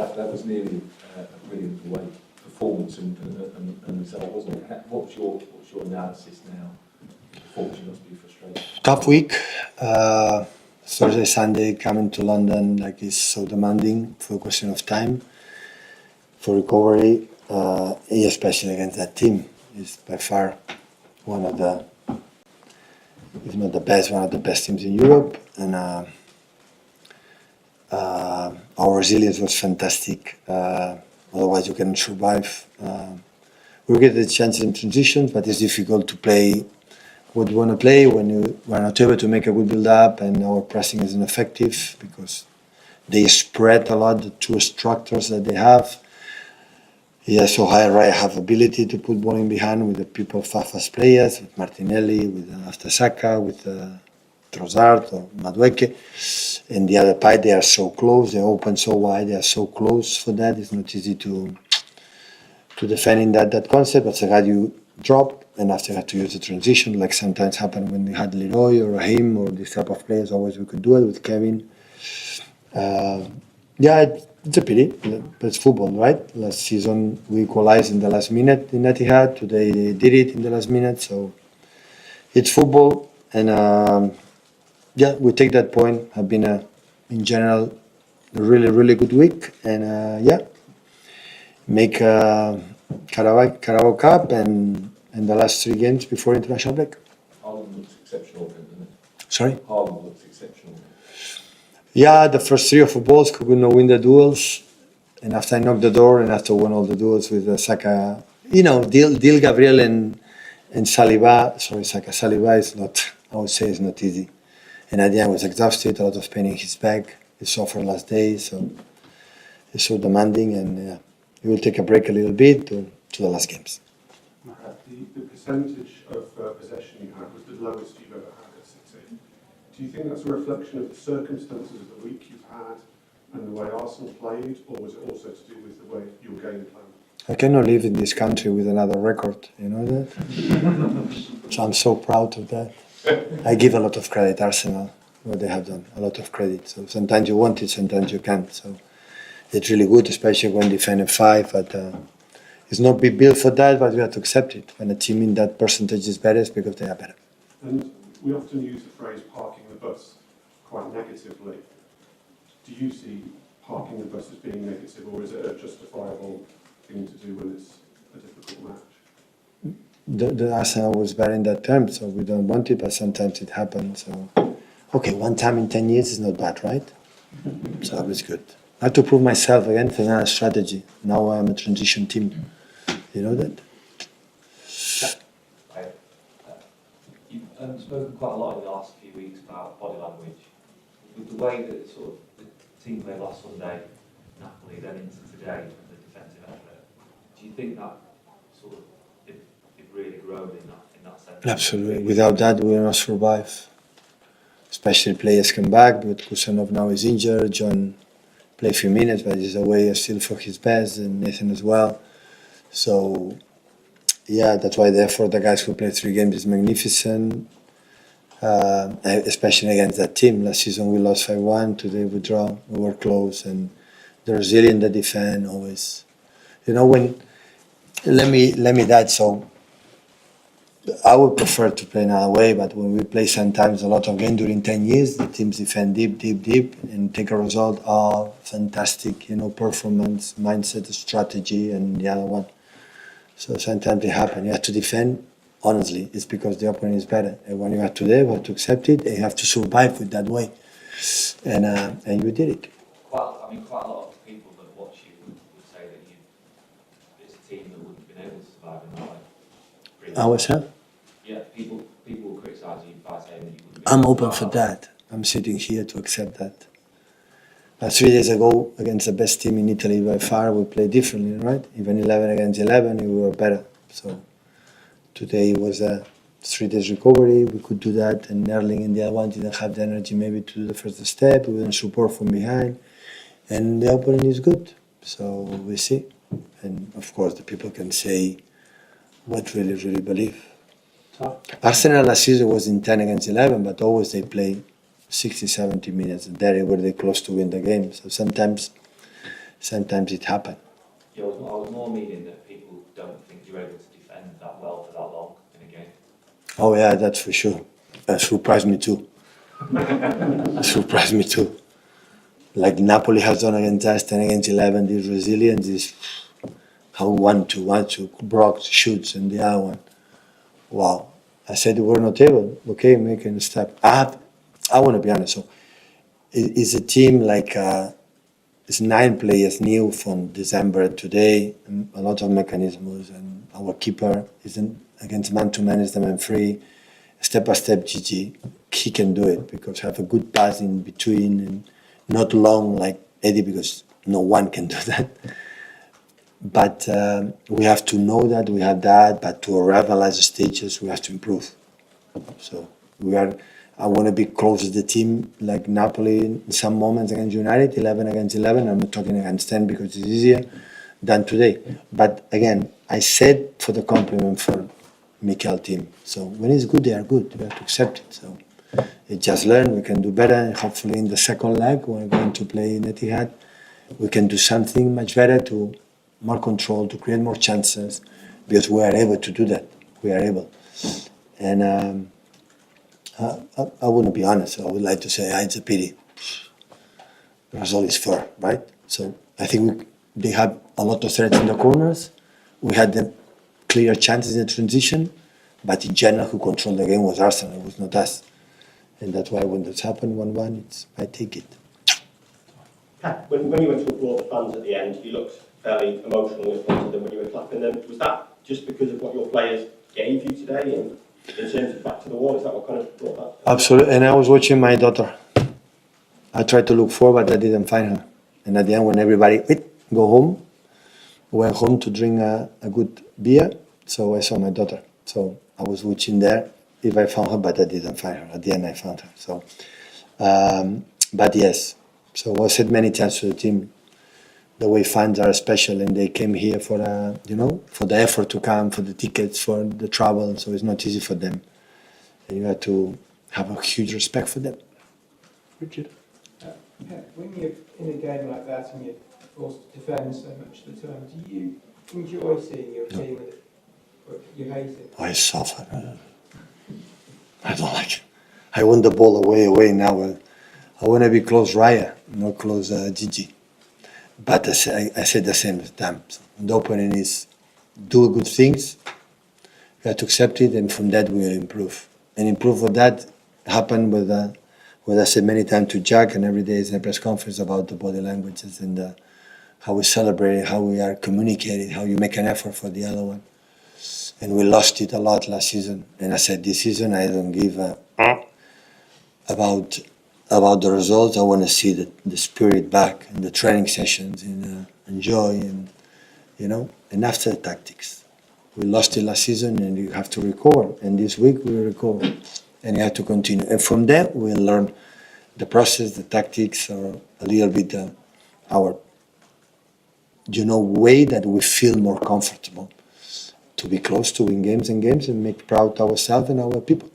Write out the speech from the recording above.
That was nearly a brilliant away performance and result, wasn't it? What's your analysis now? Performance must be frustrating. Tough week. Thursday, Sunday, coming to London like is so demanding for a question of time for recovery, especially against that team. Is by far one of the, if not the best, one of the best teams in Europe, and our resilience was fantastic. Otherwise, you can survive. We get the chance in transitions, but it's difficult to play what you want to play when you are not able to make a good build up and our pressing is ineffective because they spread a lot the two structures that they have. Yeah, so I have ability to put ball in behind with the people fast players, with Martinelli, with after Saka, with Trossard or Madueke. And the other part, they are so close, they open so wide, they are so close for that. It's not easy to defend in that concept, but so you drop and after you have to use the transition, like sometimes happen when we had Leroy or Raheem or this type of players, always we could do it with Kevin. It's a pity, but it's football, right? Last season we equalized in the last minute in Etihad. Today they did it in the last minute, so it's football. And we take that point. Have been in general a really good week, and make Carabao Cup and the last 3 games before international break. Haaland looks exceptional, doesn't it? Sorry? Haaland looks exceptional. Yeah, the first 3 or 4 balls could not win the duels, and after I knocked the door and after won all the duels with Saka, deal Gabriel and Saliba. Sorry, Saliba is not. I would say it's not easy. And at the end was exhausted, a lot of pain in his back. He suffered last day, so it's so demanding, and he will take a break a little bit to the last games. The percentage of possession you had was the lowest you've ever had at City. Do you think that's a reflection of the circumstances of the week you've had and the way Arsenal played, or was it also to do with the way your game plan? I cannot live in this country with another record, you know that? So I'm so proud of that. I give a lot of credit Arsenal, what they have done, a lot of credit. So sometimes you want it, sometimes you can't. So it's really good, especially when defending 5, but it's not be built for that, but we have to accept it. When a team in that percentage is better, it's because they are better. And we often use the phrase parking the bus quite negatively. Do you see parking the bus as being negative, or is it a justifiable thing to do when it's a difficult match? The Arsenal was better in that term, so we don't want it, but sometimes it happens. So, okay, 1 time in 10 years is not bad, right? So it's good. I have to prove myself again. It's another strategy. Now I'm a transition team. You know that? You've spoken quite a lot in the last few weeks about body language. With the way that the team played last Sunday, Napoli, then into today, the defensive effort, do you think that it really grown in that sense? Absolutely. Without that, we will not survive. Especially players come back, but Kusanov now is injured. John played a few minutes, but he's away still for his best, and Nathan as well. So, that's why therefore the guys who played 3 games is magnificent, especially against that team. Last season we lost 5-1, today we draw, we were close, and the resilient that defend always. Let me that, so I would prefer to play another way, but when we play sometimes a lot of games during 10 years, the teams defend deep, and take a result. Fantastic, performance, mindset, strategy, and the other one. So sometimes it happens. You have to defend. Honestly, it's because the opponent is better. And when you are today, you have to accept it. And you have to survive with that way, and you did it. Quite a lot of people that watch you would say that it's a team that wouldn't have been able to survive in that way. Really. Ourselves? Yeah, people will criticise you by saying that you wouldn't. I'm open for that. I'm sitting here to accept that. 3 days ago, against the best team in Italy by far, we played differently, right? Even 11 against 11, we were better. So today was a 3 days recovery. We could do that, and Erling and the other one didn't have the energy maybe to do the first step. We didn't support from behind, and the opponent is good. So we see, and of course the people can say what really believe. Arsenal last season was in 10 against 11, but always they play 60, 70 minutes, and there were they close to win the game. So sometimes sometimes it happens. Yeah, I was more meaning that people don't think you're able to defend that well for that long in a game. Oh yeah, that's for sure. That surprised me too. It surprised me too. Like Napoli has done against us, 10 against 11, this resilience is how one to Brock shoots and the other one. Wow. I said we're not able. Okay, making a step. I want to be honest. So it's a team like it's 9 players new from December today, and a lot of mechanisms, and our keeper isn't against man-to-man is the man free. Step by step, Gigi, he can do it because have a good pass in between and not long like Eddie because no one can do that. But we have to know that we have that, but to arrive at the stages, we have to improve. So I want to be close to the team like Napoli in some moments against United, 11 against 11. I'm not talking against 10 because it's easier than today. But again, I said for the compliment for Mikel team. So when it's good, they are good. We have to accept it. So it just learn, we can do better. And hopefully in the second leg, we're going to play in Etihad. We can do something much better to more control, to create more chances because we are able to do that. We are able. And I wouldn't be honest. I would like to say it's a pity. The result is fair, right? So I think they have a lot of threats in the corners. We had the clear chances in the transition, but in general, who controlled the game was Arsenal. It was not us, and that's why when this happened 1-1, I take it. When you went to applaud the fans at the end, you looked fairly emotional in front of them when you were clapping them. Was that just because of what your players gave you today, and in terms of back to the wall? Is that what kind of brought that? Absolutely. And I was watching my daughter. I tried to look for, but I didn't find her. And at the end, when everybody go home, went home to drink a good beer. So I saw my daughter. So I was watching there if I found her, but I didn't find her. At the end, I found her. So, but yes. So I said many times to the team, the way fans are special, and they came here for for the effort to come, for the tickets, for the travel. So it's not easy for them, and you have to have a huge respect for them. Richard. When you're in a game like that and you're forced to defend so much of the time, do you enjoy seeing your team with it, or you hate it? I suffer. I don't like it. I want the ball away now. I want to be close Raya, not close Gigi. But I said the same time. The opening is do good things. We have to accept it, and from that we will improve. And improve for that happened with what I said many times to Jack, and every day is in a press conference about the body languages and how we celebrate, how we are communicating, how you make an effort for the other one. And we lost it a lot last season. And I said this season I don't give about the results. I want to see the spirit back and the training sessions and enjoy and after the tactics. We lost it last season and you have to recover. And this week we will recover and you have to continue. And from there we'll learn the process, the tactics, or a little bit our way that we feel more comfortable to be close to win games and make proud ourselves and our people.